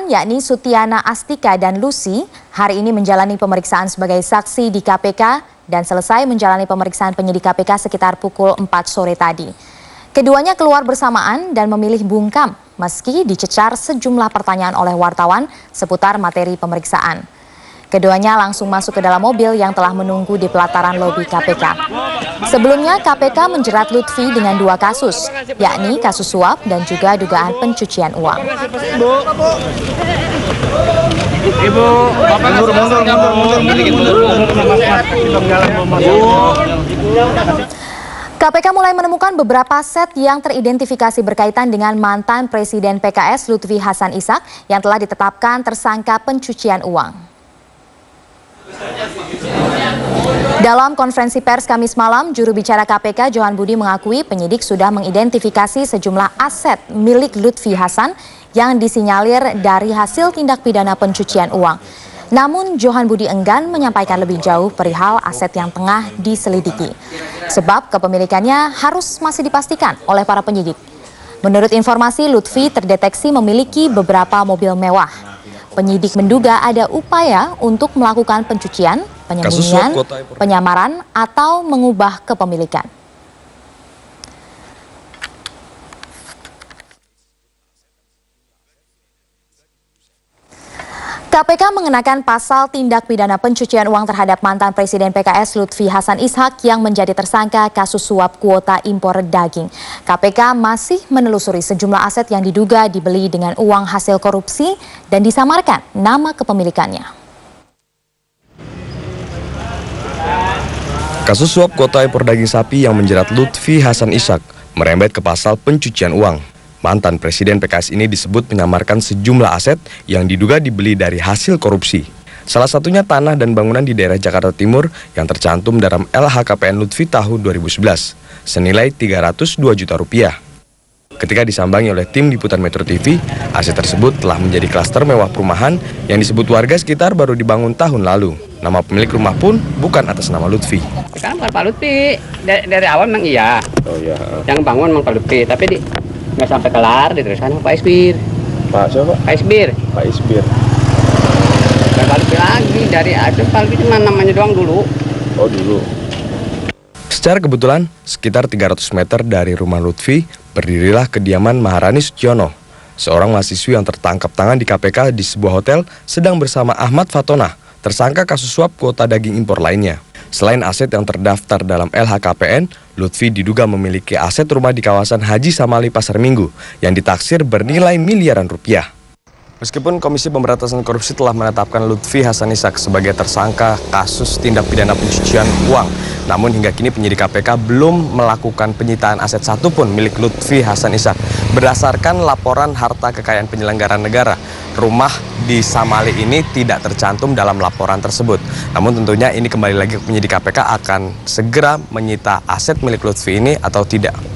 korban yakni Sutiana Astika dan Lucy hari ini menjalani pemeriksaan sebagai saksi di KPK dan selesai menjalani pemeriksaan penyidik KPK sekitar pukul 4 sore tadi. Keduanya keluar bersamaan dan memilih bungkam meski dicecar sejumlah pertanyaan oleh wartawan seputar materi pemeriksaan. Keduanya langsung masuk ke dalam mobil yang telah menunggu di pelataran lobi KPK. Sebelumnya KPK menjerat Lutfi dengan 2 kasus, yakni kasus suap dan juga dugaan pencucian uang. Ibu, Bapak KPK mulai menemukan beberapa set yang teridentifikasi berkaitan dengan mantan Presiden PKS Lutfi Hasan Ishak yang telah ditetapkan tersangka pencucian uang. Dalam konferensi pers Kamis malam, juru bicara KPK Johan Budi mengakui penyidik sudah mengidentifikasi sejumlah aset milik Lutfi Hasan yang disinyalir dari hasil tindak pidana pencucian uang. Namun Johan Budi enggan menyampaikan lebih jauh perihal aset yang tengah diselidiki. Sebab kepemilikannya harus masih dipastikan oleh para penyidik. Menurut informasi, Lutfi terdeteksi memiliki beberapa mobil mewah. Penyidik menduga ada upaya untuk melakukan pencucian, penyembunyian, penyamaran, atau mengubah kepemilikan. KPK mengenakan pasal tindak pidana pencucian uang terhadap mantan Presiden PKS Lutfi Hasan Ishak yang menjadi tersangka kasus suap kuota impor daging. KPK masih menelusuri sejumlah aset yang diduga dibeli dengan uang hasil korupsi dan disamarkan nama kepemilikannya. Kasus suap kuota impor daging sapi yang menjerat Lutfi Hasan Ishak merembet ke pasal pencucian uang. Mantan Presiden PKS ini disebut menyamarkan sejumlah aset yang diduga dibeli dari hasil korupsi. Salah satunya tanah dan bangunan di daerah Jakarta Timur yang tercantum dalam LHKPN Lutfi tahun 2011, senilai 302 juta rupiah. Ketika disambangi oleh tim liputan Metro TV, aset tersebut telah menjadi klaster mewah perumahan yang disebut warga sekitar baru dibangun tahun lalu. Nama pemilik rumah pun bukan atas nama Lutfi. Kan Pak Lutfi, dari awal memang iya. Oh iya. Yang bangun memang Pak Lutfi, tapi nggak sampai kelar diteruskan sama Pak Isbir. Pak siapa? Pak Isbir. Pak Isbir. Nggak balik lagi dari ada Pak Lutfi cuma namanya doang dulu. Oh dulu. Secara kebetulan, sekitar 300 meter dari rumah Lutfi, berdirilah kediaman Maharani Sutiono, seorang mahasiswi yang tertangkap tangan di KPK di sebuah hotel sedang bersama Ahmad Fatona, tersangka kasus suap kuota daging impor lainnya. Selain aset yang terdaftar dalam LHKPN, Lutfi diduga memiliki aset rumah di kawasan Haji Samali Pasar Minggu yang ditaksir bernilai miliaran rupiah. Meskipun Komisi Pemberantasan Korupsi telah menetapkan Lutfi Hasan Ishak sebagai tersangka kasus tindak pidana pencucian uang, namun hingga kini penyidik KPK belum melakukan penyitaan aset satupun milik Lutfi Hasan Ishak. Berdasarkan laporan harta kekayaan penyelenggara negara, rumah di Samali ini tidak tercantum dalam laporan tersebut. Namun tentunya ini kembali lagi ke penyidik KPK akan segera menyita aset milik Lutfi ini atau tidak.